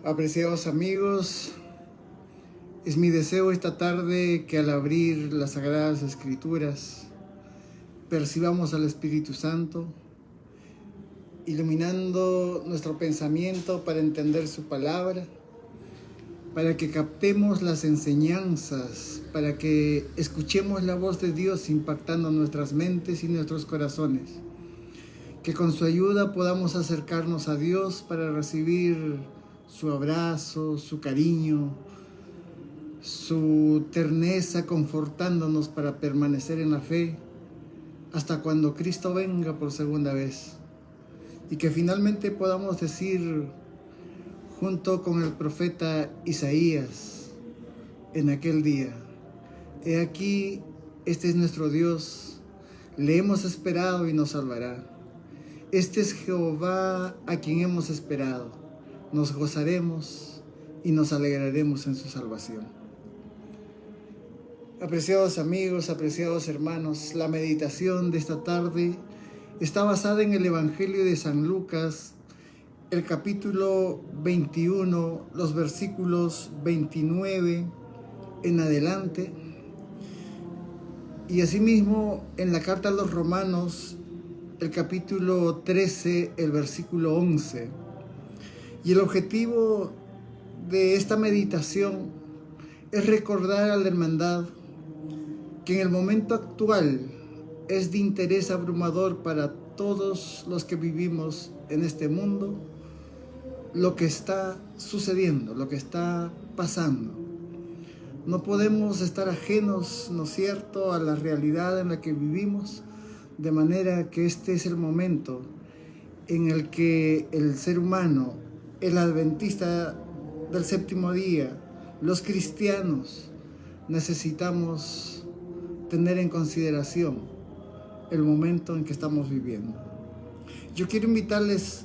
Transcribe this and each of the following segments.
Apreciados amigos, es mi deseo esta tarde que al abrir las Sagradas Escrituras percibamos al Espíritu Santo, iluminando nuestro pensamiento para entender su palabra, para que captemos las enseñanzas, para que escuchemos la voz de Dios impactando nuestras mentes y nuestros corazones, que con su ayuda podamos acercarnos a Dios para recibir su abrazo, su cariño, su terneza confortándonos para permanecer en la fe hasta cuando Cristo venga por segunda vez, y que finalmente podamos decir junto con el profeta Isaías en aquel día: he aquí, este es nuestro Dios, le hemos esperado y nos salvará. Este es Jehová a quien hemos esperado, nos gozaremos y nos alegraremos en su salvación. Apreciados amigos, apreciados hermanos, la meditación de esta tarde está basada en el Evangelio de San Lucas, el capítulo 21, los versículos 29 en adelante, y asimismo en la carta a los Romanos, el capítulo 13, el versículo 11. Y el objetivo de esta meditación es recordar a la hermandad que en el momento actual es de interés abrumador para todos los que vivimos en este mundo lo que está sucediendo, lo que está pasando. No podemos estar ajenos, ¿no es cierto?, a la realidad en la que vivimos, de manera que este es el momento en el que el ser humano, el adventista del séptimo día, los cristianos, necesitamos tener en consideración el momento en que estamos viviendo. Yo quiero invitarles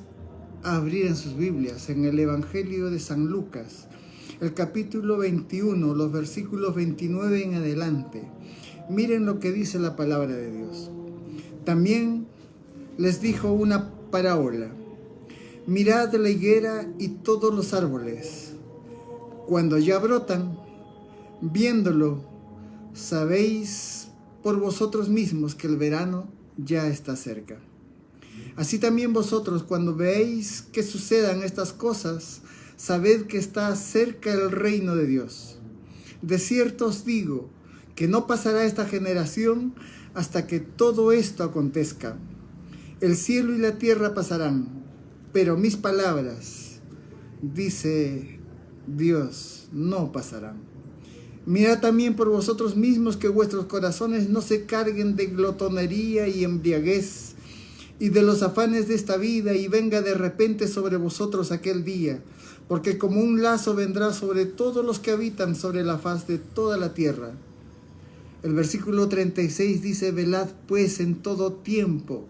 a abrir en sus Biblias, en el Evangelio de San Lucas, el capítulo 21, los versículos 29 en adelante. Miren lo que dice la palabra de Dios. También les dijo una parábola: mirad la higuera y todos los árboles, cuando ya brotan, viéndolo, sabéis por vosotros mismos que el verano ya está cerca. Así también vosotros, cuando veáis que sucedan estas cosas, sabed que está cerca el reino de Dios. De cierto os digo que no pasará esta generación hasta que todo esto acontezca. El cielo y la tierra pasarán, pero mis palabras, dice Dios, no pasarán. Mirad también por vosotros mismos que vuestros corazones no se carguen de glotonería y embriaguez y de los afanes de esta vida, y venga de repente sobre vosotros aquel día, porque como un lazo vendrá sobre todos los que habitan sobre la faz de toda la tierra. El versículo 36 dice: velad pues en todo tiempo,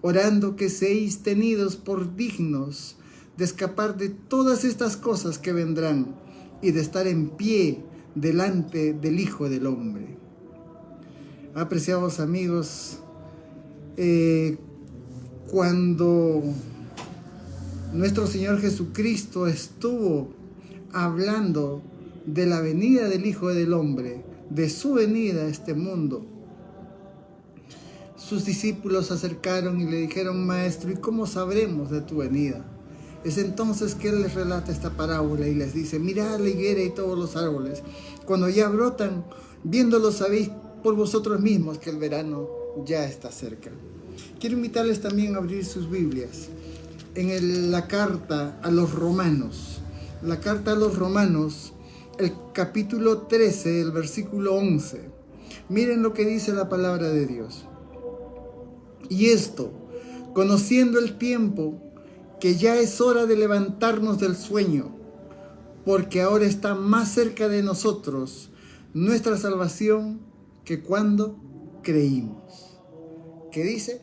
orando que seáis tenidos por dignos de escapar de todas estas cosas que vendrán y de estar en pie delante del Hijo del Hombre. Apreciados amigos, cuando nuestro Señor Jesucristo estuvo hablando de la venida del Hijo del Hombre, de su venida a este mundo, sus discípulos se acercaron y le dijeron: Maestro, ¿y cómo sabremos de tu venida? Es entonces que Él les relata esta parábola y les dice: mirad la higuera y todos los árboles, cuando ya brotan, viéndolos sabéis por vosotros mismos que el verano ya está cerca. Quiero invitarles también a abrir sus Biblias en la carta a los Romanos. La carta a los Romanos, el capítulo 13, el versículo 11. Miren lo que dice la palabra de Dios. Y esto, conociendo el tiempo, que ya es hora de levantarnos del sueño, porque ahora está más cerca de nosotros nuestra salvación que cuando creímos. ¿Qué dice?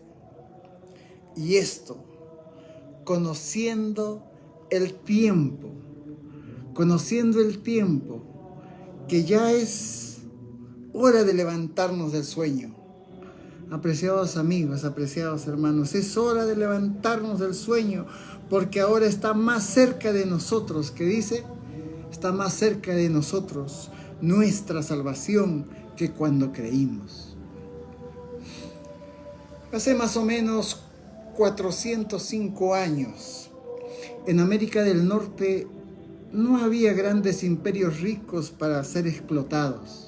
Y esto, conociendo el tiempo, que ya es hora de levantarnos del sueño, Apreciados amigos, apreciados hermanos, es hora de levantarnos del sueño, porque ahora está más cerca de nosotros, ¿qué dice? Está más cerca de nosotros nuestra salvación que cuando creímos. Hace más o menos 405 años, en América del Norte no había grandes imperios ricos para ser explotados,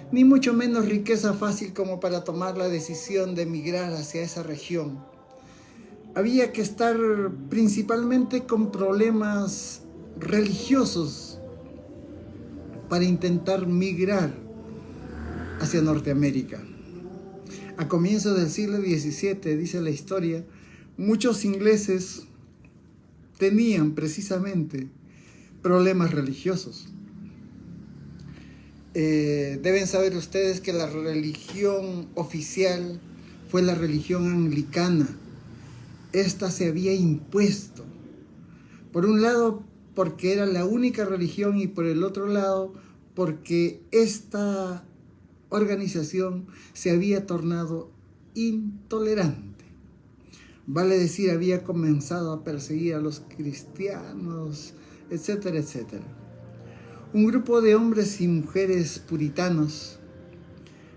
ni mucho menos riqueza fácil como para tomar la decisión de emigrar hacia esa región. Había que estar principalmente con problemas religiosos para intentar migrar hacia Norteamérica. A comienzos del siglo XVII, dice la historia, muchos ingleses tenían precisamente problemas religiosos. Deben saber ustedes que la religión oficial fue la religión anglicana. Esta se había impuesto, por un lado porque era la única religión y por el otro lado porque esta organización se había tornado intolerante. Vale decir, había comenzado a perseguir a los cristianos, etcétera, etcétera. Un grupo de hombres y mujeres puritanos,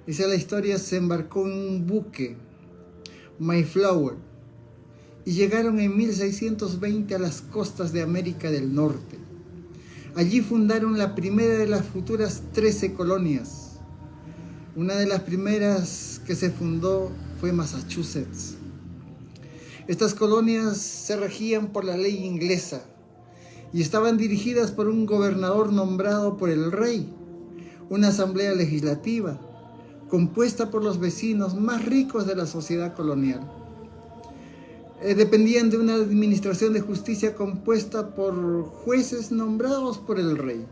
dice la historia, se embarcó en un buque, Mayflower, y llegaron en 1620 a las costas de América del Norte. Allí fundaron la primera de las futuras 13 colonias. Una de las primeras que se fundó fue Massachusetts. Estas colonias se regían por la ley inglesa y estaban dirigidas por un gobernador nombrado por el rey, una asamblea legislativa compuesta por los vecinos más ricos de la sociedad colonial. Dependían de una administración de justicia compuesta por jueces nombrados por el rey.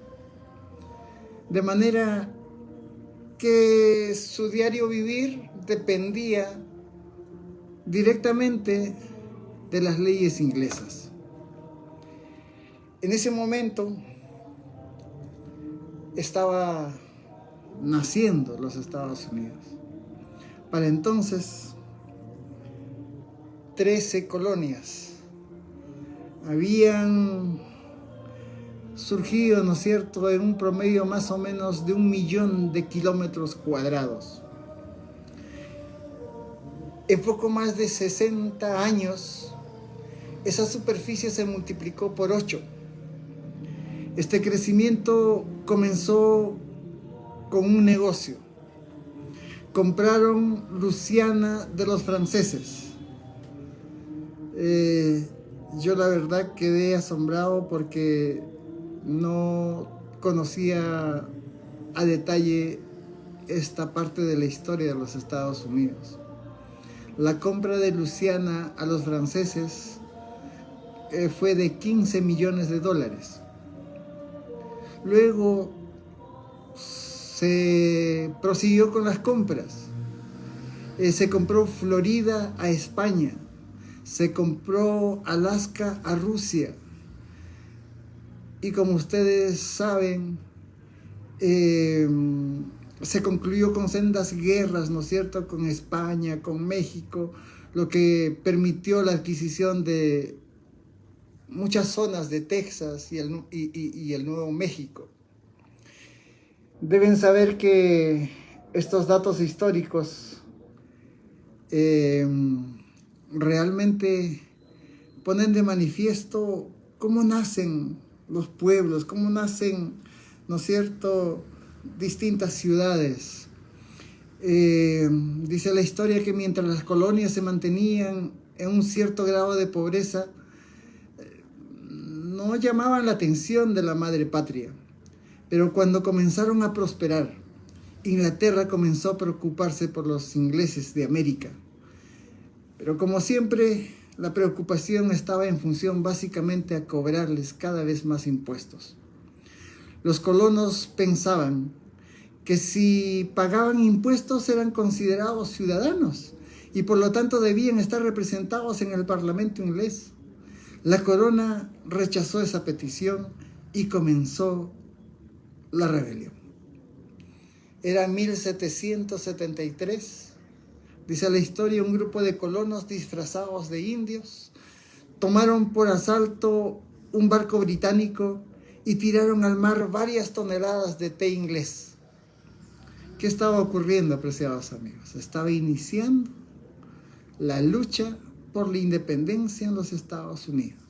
De manera que su diario vivir dependía directamente de las leyes inglesas. En ese momento estaba naciendo los Estados Unidos. Para entonces, 13 colonias habían surgido, ¿no es cierto?, en un promedio más o menos de 1 millón de kilómetros cuadrados. En poco más de 60 años, esa superficie se multiplicó por 8. Este crecimiento comenzó con un negocio. Compraron Luisiana de los franceses. Yo la verdad quedé asombrado porque no conocía a detalle esta parte de la historia de los Estados Unidos. La compra de Luisiana a los franceses fue de $15 millones. Luego se prosiguió con las compras. Se compró Florida a España. Se compró Alaska a Rusia. Y como ustedes saben, se concluyó con sendas guerras, ¿no es cierto?, con España, con México, lo que permitió la adquisición de muchas zonas de Texas y el Nuevo México. Deben saber que estos datos históricos realmente ponen de manifiesto cómo nacen los pueblos, cómo nacen, ¿no es cierto?, distintas ciudades. Dice la historia que mientras las colonias se mantenían en un cierto grado de pobreza, no llamaban la atención de la madre patria. Pero cuando comenzaron a prosperar, Inglaterra comenzó a preocuparse por los ingleses de América. Pero como siempre, la preocupación estaba en función básicamente a cobrarles cada vez más impuestos. Los colonos pensaban que si pagaban impuestos eran considerados ciudadanos y por lo tanto debían estar representados en el Parlamento inglés. La corona rechazó esa petición y comenzó la rebelión. Era 1773, Dice la historia, un grupo de colonos disfrazados de indios tomaron por asalto un barco británico y tiraron al mar varias toneladas de té inglés. ¿Qué estaba ocurriendo, apreciados amigos? Estaba iniciando la lucha por la independencia en los Estados Unidos.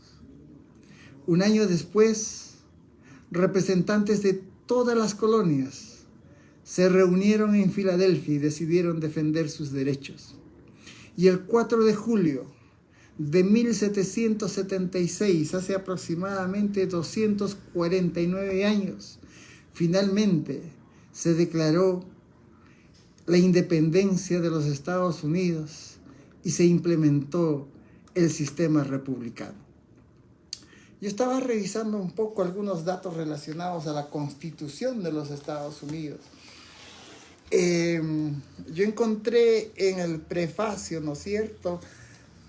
Un año después, representantes de todas las colonias se reunieron en Filadelfia y decidieron defender sus derechos. Y el 4 de julio de 1776, hace aproximadamente 249 años, finalmente se declaró la independencia de los Estados Unidos y se implementó el sistema republicano. Yo estaba revisando un poco algunos datos relacionados a la Constitución de los Estados Unidos. Yo encontré en el prefacio, ¿no es cierto?,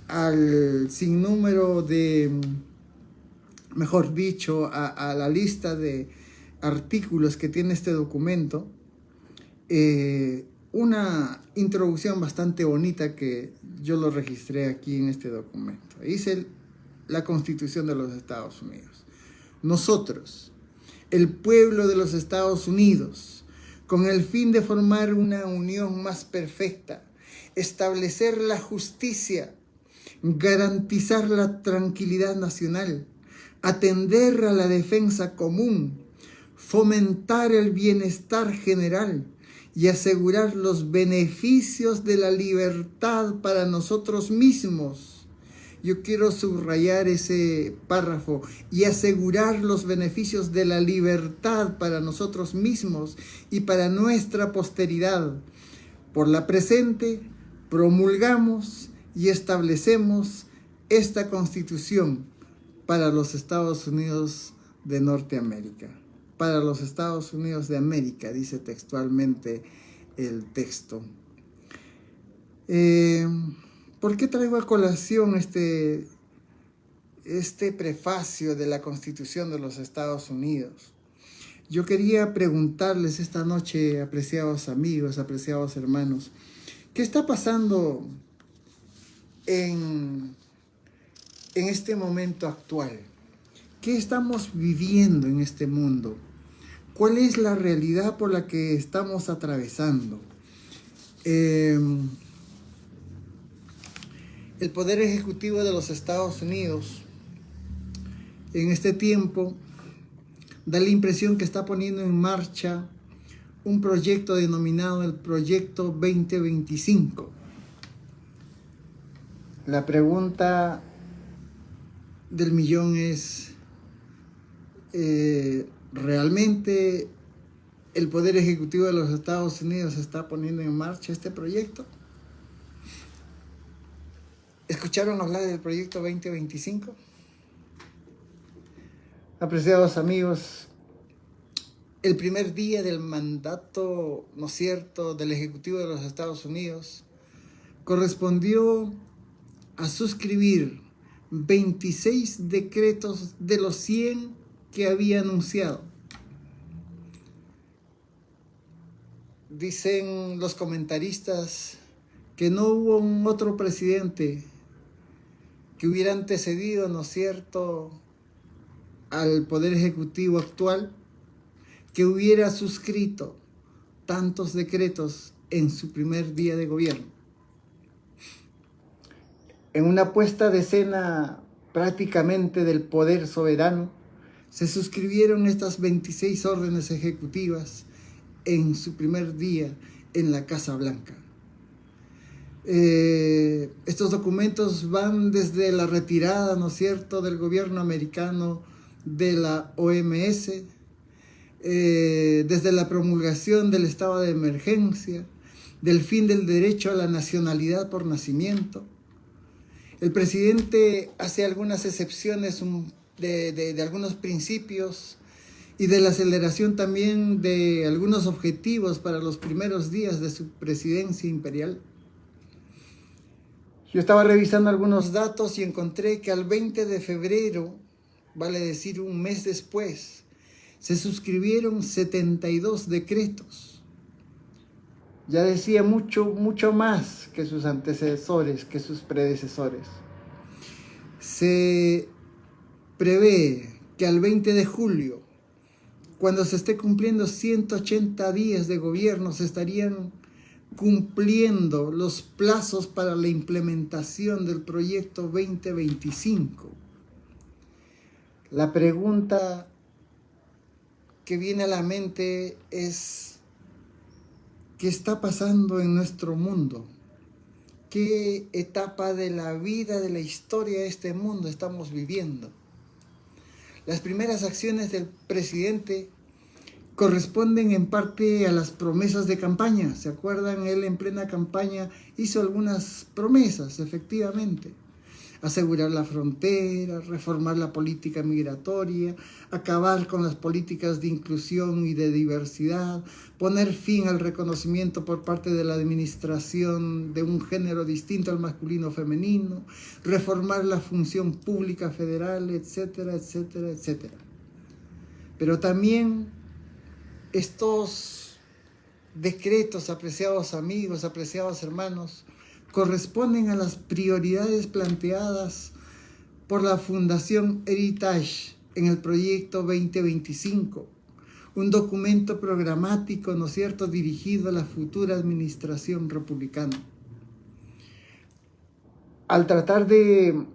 al sinnúmero de, mejor dicho, a la lista de artículos que tiene este documento, una introducción bastante bonita que yo lo registré aquí en este documento. Dice la Constitución de los Estados Unidos: nosotros, el pueblo de los Estados Unidos, con el fin de formar una unión más perfecta, establecer la justicia, garantizar la tranquilidad nacional, atender a la defensa común, fomentar el bienestar general y asegurar los beneficios de la libertad para nosotros mismos. Yo quiero subrayar ese párrafo: y asegurar los beneficios de la libertad para nosotros mismos y para nuestra posteridad. Por la presente, promulgamos y establecemos esta Constitución para los Estados Unidos de Norteamérica. Para los Estados Unidos de América, dice textualmente el texto. ¿Por qué traigo a colación este prefacio de la Constitución de los Estados Unidos? Yo quería preguntarles esta noche, apreciados amigos, apreciados hermanos, ¿qué está pasando en este momento actual? ¿Qué estamos viviendo en este mundo? ¿Cuál es la realidad por la que estamos atravesando? El Poder Ejecutivo de los Estados Unidos en este tiempo da la impresión que está poniendo en marcha un proyecto denominado el Proyecto 2025. La pregunta del millón es, ¿realmente el Poder Ejecutivo de los Estados Unidos está poniendo en marcha este proyecto? ¿Escucharon hablar del Proyecto 2025? Apreciados amigos, el primer día del mandato, ¿no es cierto?, del Ejecutivo de los Estados Unidos, correspondió a suscribir 26 decretos de los 100 que había anunciado. Dicen los comentaristas que no hubo un otro presidente que hubiera antecedido, ¿no es cierto?, al Poder Ejecutivo actual, que hubiera suscrito tantos decretos en su primer día de gobierno. En una puesta de escena prácticamente del poder soberano, se suscribieron estas 26 órdenes ejecutivas en su primer día en la Casa Blanca. Estos documentos van desde la retirada, ¿no es cierto?, del gobierno americano de la OMS, desde la promulgación del estado de emergencia, del fin del derecho a la nacionalidad por nacimiento. El presidente hace algunas excepciones de algunos principios y de la aceleración también de algunos objetivos para los primeros días de su presidencia imperial. Yo estaba revisando algunos datos y encontré que al 20 de febrero, vale decir un mes después, se suscribieron 72 decretos. ya decía mucho más que sus antecesores, que sus predecesores. Se prevé que al 20 de julio, cuando se esté cumpliendo 180 días de gobierno, se estarían cumpliendo los plazos para la implementación del proyecto 2025. La pregunta que viene a la mente es: ¿qué está pasando en nuestro mundo? ¿Qué etapa de la vida, de la historia de este mundo estamos viviendo? Las primeras acciones del presidente corresponden en parte a las promesas de campaña. ¿Se acuerdan? Él en plena campaña hizo algunas promesas, efectivamente. Asegurar la frontera, reformar la política migratoria, acabar con las políticas de inclusión y de diversidad, poner fin al reconocimiento por parte de la administración de un género distinto al masculino o femenino, reformar la función pública federal, etcétera, etcétera, etcétera. Pero también estos decretos, apreciados amigos, apreciados hermanos, corresponden a las prioridades planteadas por la Fundación Heritage en el proyecto 2025, un documento programático, ¿no es cierto?, dirigido a la futura administración republicana. Al tratar de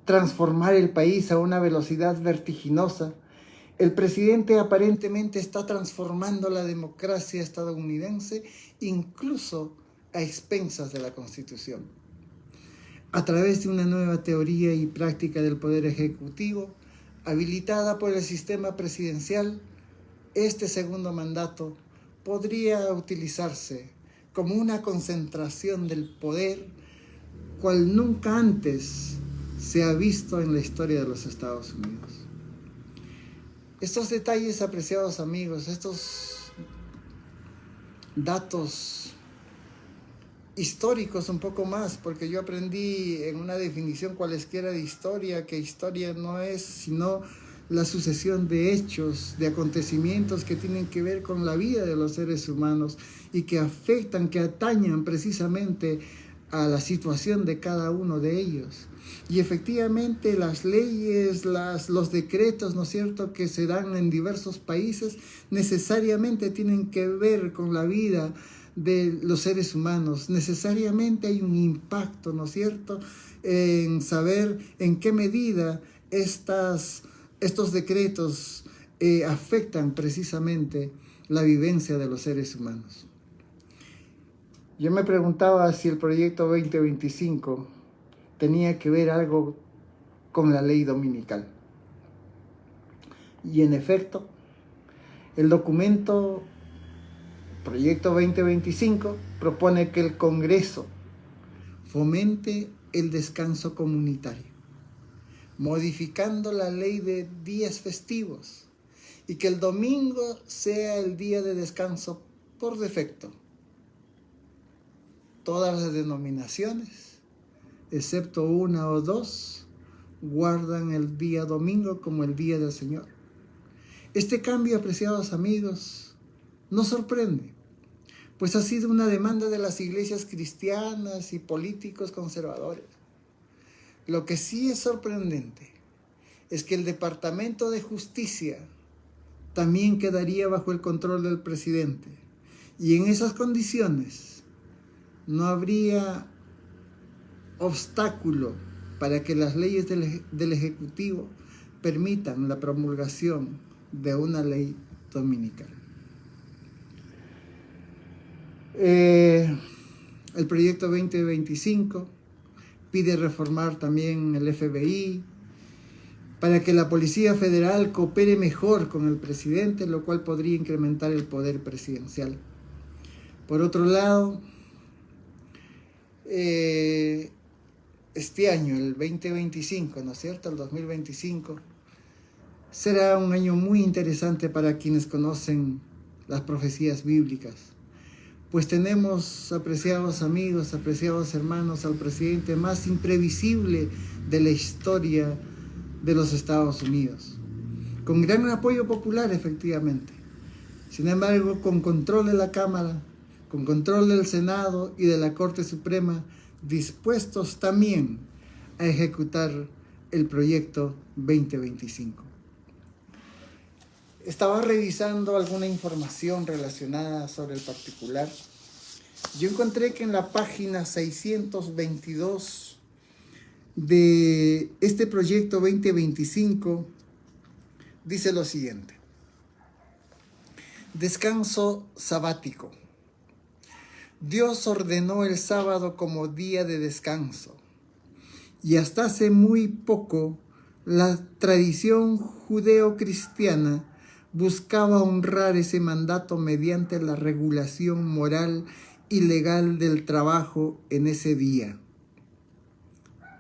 transformar el país a una velocidad vertiginosa, el presidente aparentemente está transformando la democracia estadounidense, incluso a expensas de la Constitución. A través de una nueva teoría y práctica del Poder Ejecutivo, habilitada por el sistema presidencial, este segundo mandato podría utilizarse como una concentración del poder cual nunca antes se ha visto en la historia de los Estados Unidos. Estos detalles, apreciados amigos, estos datos históricos un poco más, porque yo aprendí en una definición cualesquiera de historia, que historia no es sino la sucesión de hechos, de acontecimientos que tienen que ver con la vida de los seres humanos y que afectan, que atañan precisamente a la situación de cada uno de ellos. Y efectivamente las leyes, los decretos, ¿no es cierto?, que se dan en diversos países necesariamente tienen que ver con la vida de los seres humanos. Necesariamente hay un impacto, ¿no es cierto?, en saber en qué medida estos decretos afectan precisamente la vivencia de los seres humanos. Yo me preguntaba si el proyecto 2025 tenía que ver algo con la ley dominical. Y en efecto, el documento Proyecto 2025 propone que el Congreso fomente el descanso comunitario, modificando la ley de días festivos y que el domingo sea el día de descanso por defecto. Todas las denominaciones, excepto una o dos, guardan el día domingo como el día del Señor. Este cambio, apreciados amigos, nos sorprende, pues ha sido una demanda de las iglesias cristianas y políticos conservadores. Lo que sí es sorprendente es que el Departamento de Justicia también quedaría bajo el control del presidente, y en esas condiciones no habría obstáculo para que las leyes del Ejecutivo permitan la promulgación de una ley dominical. El proyecto 2025 pide reformar también el FBI para que la Policía Federal coopere mejor con el presidente, lo cual podría incrementar el poder presidencial. Por otro lado, este año, el 2025, ¿no es cierto?, el 2025, será un año muy interesante para quienes conocen las profecías bíblicas, pues tenemos, apreciados amigos, apreciados hermanos, al presidente más imprevisible de la historia de los Estados Unidos, con gran apoyo popular, efectivamente. Sin embargo, con control de la Cámara, con control del Senado y de la Corte Suprema, dispuestos también a ejecutar el proyecto 2025. Estaba revisando alguna información relacionada sobre el particular. Yo encontré que en la página 622 de este proyecto 2025 dice lo siguiente: descanso sabático. Dios ordenó el sábado como día de descanso, y hasta hace muy poco la tradición judeo-cristiana buscaba honrar ese mandato mediante la regulación moral y legal del trabajo en ese día.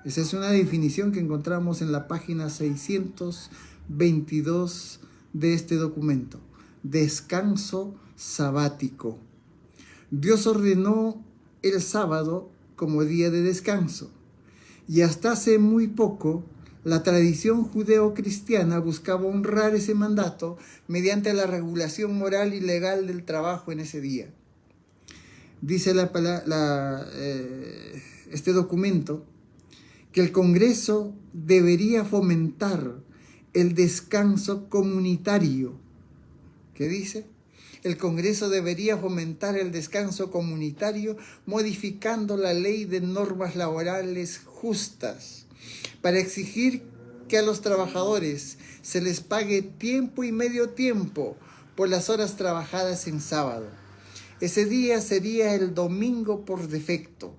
Esa es una definición que encontramos en la página 622 de este documento. Descanso sabático. Dios ordenó el sábado como día de descanso, y hasta hace muy poco la tradición judeo-cristiana buscaba honrar ese mandato mediante la regulación moral y legal del trabajo en ese día. Dice este documento que el Congreso debería fomentar el descanso comunitario. ¿Qué dice? El Congreso debería fomentar el descanso comunitario modificando la ley de normas laborales justas para exigir que a los trabajadores se les pague tiempo y medio tiempo por las horas trabajadas en sábado. Ese día sería el domingo por defecto,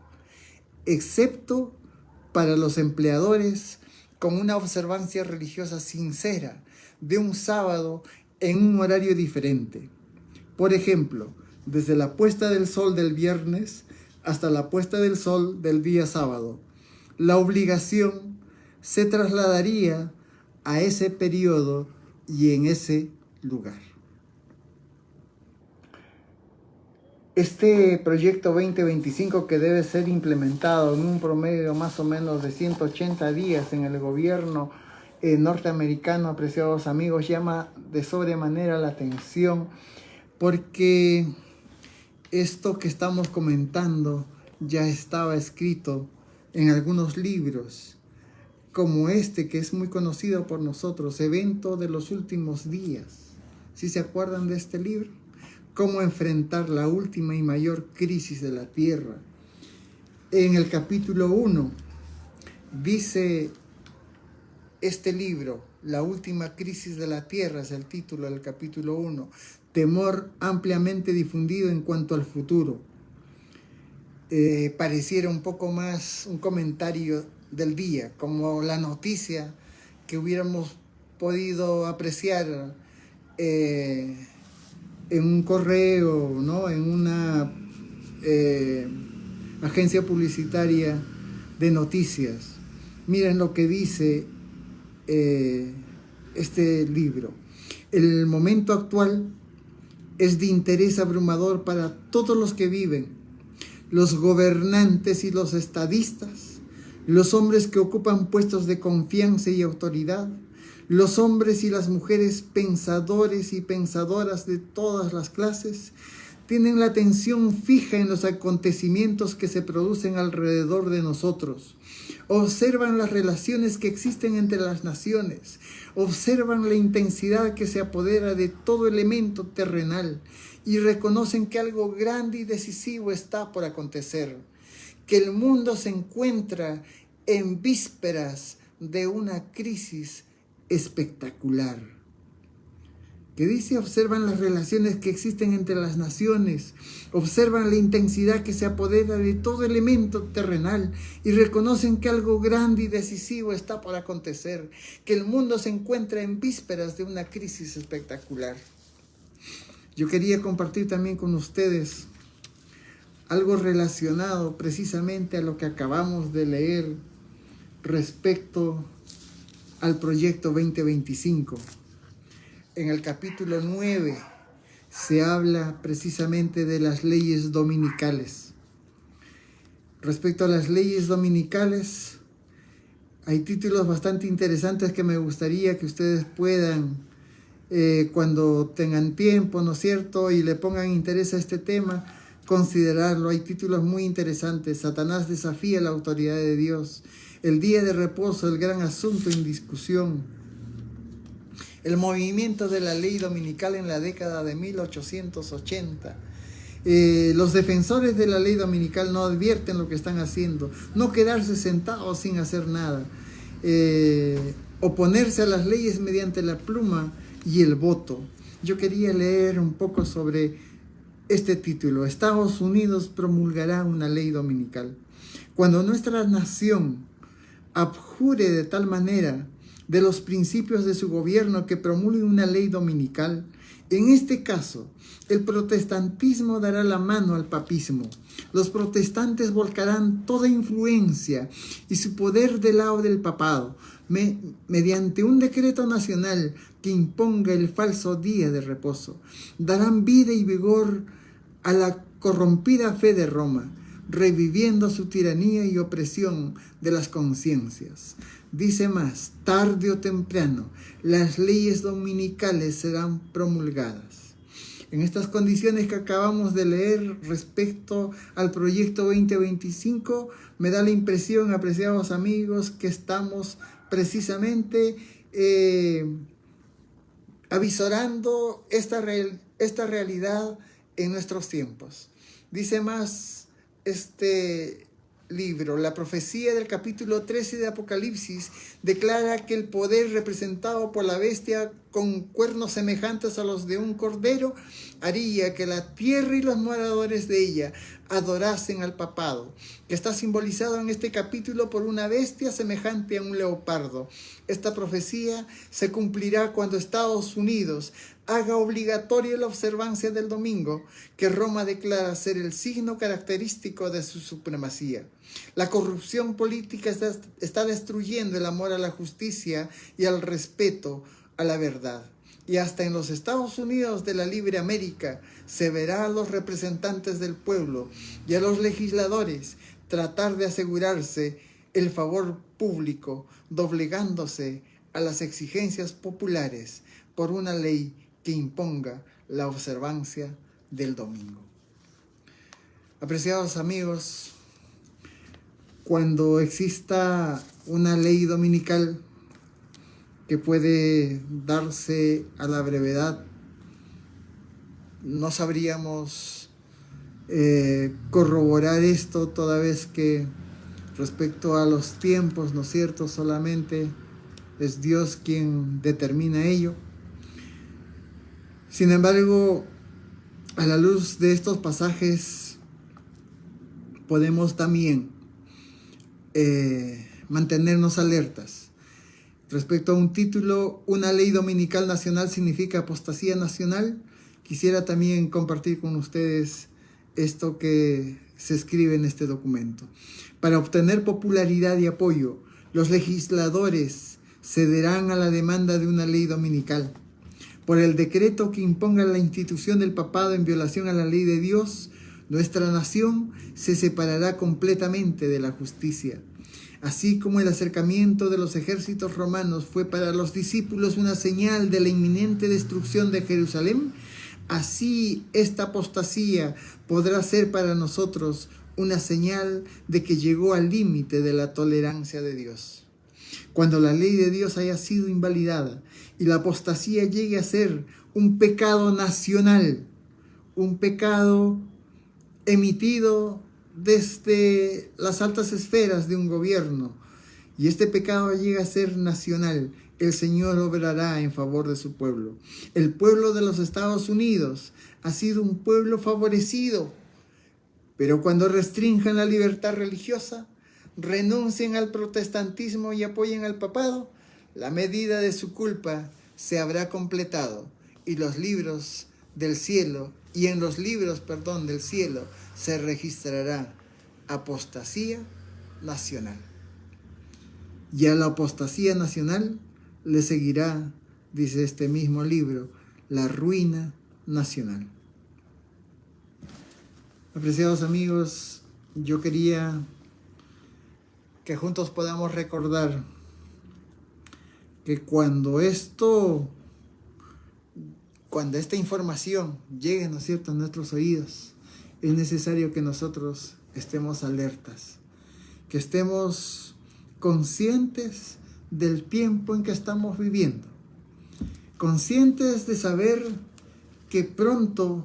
excepto para los empleadores con una observancia religiosa sincera de un sábado en un horario diferente. Por ejemplo, desde la puesta del sol del viernes hasta la puesta del sol del día sábado. La obligación se trasladaría a ese periodo y en ese lugar. Este proyecto 2025, que debe ser implementado en un promedio más o menos de 180 días en el gobierno norteamericano, apreciados amigos, llama de sobremanera la atención, porque esto que estamos comentando ya estaba escrito en algunos libros, como este que es muy conocido por nosotros, Evento de los Últimos Días. ¿Sí se acuerdan de este libro? Cómo enfrentar la última y mayor crisis de la tierra. En el capítulo 1 dice este libro, La última crisis de la tierra es el título del capítulo 1, temor ampliamente difundido en cuanto al futuro. Pareciera un poco más un comentario del día, como la noticia que hubiéramos podido apreciar en un correo, ¿no? En una agencia publicitaria de noticias. Miren lo que dice este libro. El momento actual es de interés abrumador para todos los que viven, los gobernantes y los estadistas, los hombres que ocupan puestos de confianza y autoridad, los hombres y las mujeres pensadores y pensadoras de todas las clases, tienen la atención fija en los acontecimientos que se producen alrededor de nosotros. Observan las relaciones que existen entre las naciones. Observan la intensidad que se apodera de todo elemento terrenal y reconocen que algo grande y decisivo está por acontecer, que el mundo se encuentra en vísperas de una crisis espectacular. Que dice, observan las relaciones que existen entre las naciones, observan la intensidad que se apodera de todo elemento terrenal y reconocen que algo grande y decisivo está por acontecer, que el mundo se encuentra en vísperas de una crisis espectacular. Yo quería compartir también con ustedes algo relacionado precisamente a lo que acabamos de leer respecto al proyecto 2025. En el capítulo 9 se habla precisamente de las leyes dominicales. Respecto a las leyes dominicales, hay títulos bastante interesantes que me gustaría que ustedes puedan, cuando tengan tiempo, ¿no es cierto?, y le pongan interés a este tema, considerarlo. Hay títulos muy interesantes. Satanás desafía la autoridad de Dios. El día de reposo, el gran asunto en discusión. El movimiento de la ley dominical en la década de 1880. Los defensores de la ley dominical no advierten lo que están haciendo. No quedarse sentados sin hacer nada. Oponerse a las leyes mediante la pluma y el voto. Yo quería leer un poco sobre este título. Estados Unidos promulgará una ley dominical. Cuando nuestra nación abjure de tal manera de los principios de su gobierno que promulgue una ley dominical, en este caso, el protestantismo dará la mano al papismo. Los protestantes volcarán toda influencia y su poder del lado del papado, mediante un decreto nacional que imponga el falso día de reposo. Darán vida y vigor a la corrompida fe de Roma, reviviendo su tiranía y opresión de las conciencias. Dice más, tarde o temprano, las leyes dominicales serán promulgadas. En estas condiciones que acabamos de leer respecto al proyecto 2025, me da la impresión, apreciados amigos, que estamos precisamente avisorando esta realidad en nuestros tiempos. Dice más este libro, la profecía del capítulo 13 de Apocalipsis declara que el poder representado por la bestia con cuernos semejantes a los de un cordero haría que la tierra y los moradores de ella adorasen al papado, que está simbolizado en este capítulo por una bestia semejante a un leopardo. Esta profecía se cumplirá cuando Estados Unidos haga obligatoria la observancia del domingo, que Roma declara ser el signo característico de su supremacía. La corrupción política está destruyendo el amor a la justicia y al respeto a la verdad. Y hasta en los Estados Unidos de la libre América se verá a los representantes del pueblo y a los legisladores tratar de asegurarse el favor público, doblegándose a las exigencias populares por una ley que imponga la observancia del domingo. Apreciados amigos, cuando exista una ley dominical que puede darse a la brevedad, no sabríamos corroborar esto, toda vez que respecto a los tiempos, ¿no es cierto?, solamente es Dios quien determina ello. Sin embargo, a la luz de estos pasajes, podemos también mantenernos alertas. Respecto a un título, una ley dominical nacional significa apostasía nacional. Quisiera también compartir con ustedes esto que se escribe en este documento. Para obtener popularidad y apoyo, los legisladores cederán a la demanda de una ley dominical. Por el decreto que imponga la institución del papado en violación a la ley de Dios, nuestra nación se separará completamente de la justicia. Así como el acercamiento de los ejércitos romanos fue para los discípulos una señal de la inminente destrucción de Jerusalén, así esta apostasía podrá ser para nosotros una señal de que llegó al límite de la tolerancia de Dios. Cuando la ley de Dios haya sido invalidada y la apostasía llegue a ser un pecado nacional, un pecado emitido desde las altas esferas de un gobierno, y este pecado llega a ser nacional, el Señor obrará en favor de su pueblo. El pueblo de los Estados Unidos ha sido un pueblo favorecido, pero cuando restrinjan la libertad religiosa, renuncien al protestantismo y apoyen al papado, la medida de su culpa se habrá completado y los libros del cielo, y en los libros, del cielo, se registrará apostasía nacional. Y a la apostasía nacional le seguirá, dice este mismo libro, la ruina nacional. Apreciados amigos, yo quería que juntos podamos recordar que cuando esta información llegue, ¿no es cierto?, a nuestros oídos, es necesario que nosotros estemos alertas, que estemos conscientes del tiempo en que estamos viviendo, conscientes de saber que pronto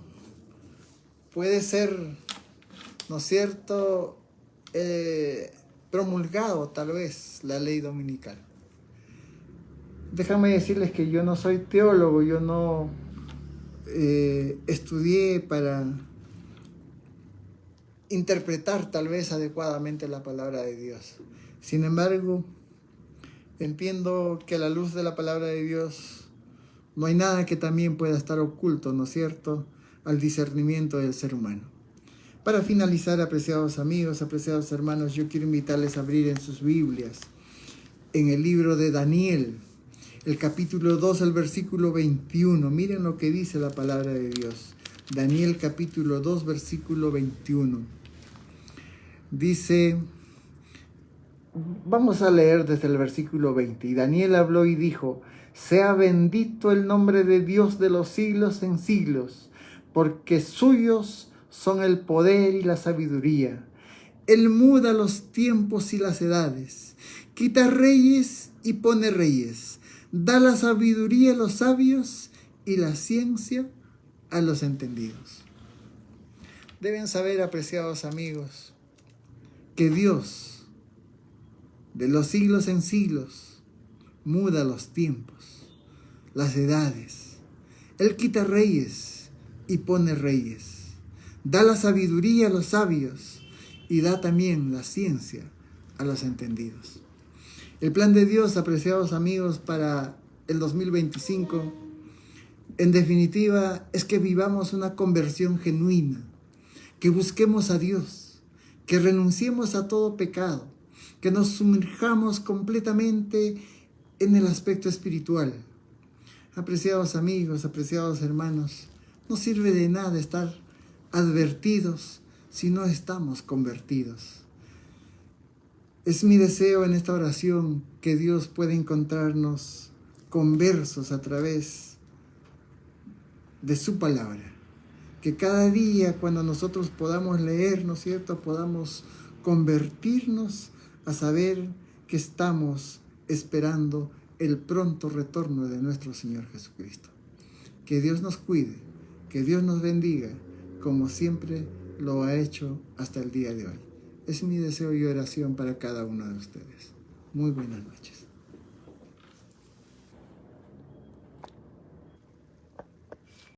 puede ser, ¿no es cierto?, promulgado tal vez la ley dominical. Déjame decirles que yo no soy teólogo, yo no estudié para interpretar tal vez adecuadamente la palabra de Dios. Sin embargo, entiendo que a la luz de la palabra de Dios no hay nada que también pueda estar oculto, ¿no es cierto?, al discernimiento del ser humano. Para finalizar, apreciados amigos, apreciados hermanos, yo quiero invitarles a abrir en sus Biblias, en el libro de Daniel, el capítulo 2, el versículo 21. Miren lo que dice la palabra de Dios. Daniel capítulo 2, versículo 21. Dice, vamos a leer desde el versículo 20. Y Daniel habló y dijo, sea bendito el nombre de Dios de los siglos en siglos, porque suyos son el poder y la sabiduría. Él muda los tiempos y las edades, quita reyes y pone reyes, da la sabiduría a los sabios y la ciencia a los entendidos. Deben saber, apreciados amigos, que Dios, de los siglos en siglos, muda los tiempos, las edades. Él quita reyes y pone reyes, da la sabiduría a los sabios y da también la ciencia a los entendidos. El plan de Dios, apreciados amigos, para el 2025, en definitiva, es que vivamos una conversión genuina, que busquemos a Dios, que renunciemos a todo pecado, que nos sumerjamos completamente en el aspecto espiritual. Apreciados amigos, apreciados hermanos, no sirve de nada estar advertidos si no estamos convertidos. Es mi deseo en esta oración que Dios pueda encontrarnos conversos a través de su palabra. Que cada día cuando nosotros podamos leer, ¿no es cierto?, podamos convertirnos a saber que estamos esperando el pronto retorno de nuestro Señor Jesucristo. Que Dios nos cuide, que Dios nos bendiga, como siempre lo ha hecho hasta el día de hoy. Es mi deseo y oración para cada uno de ustedes. Muy buenas noches.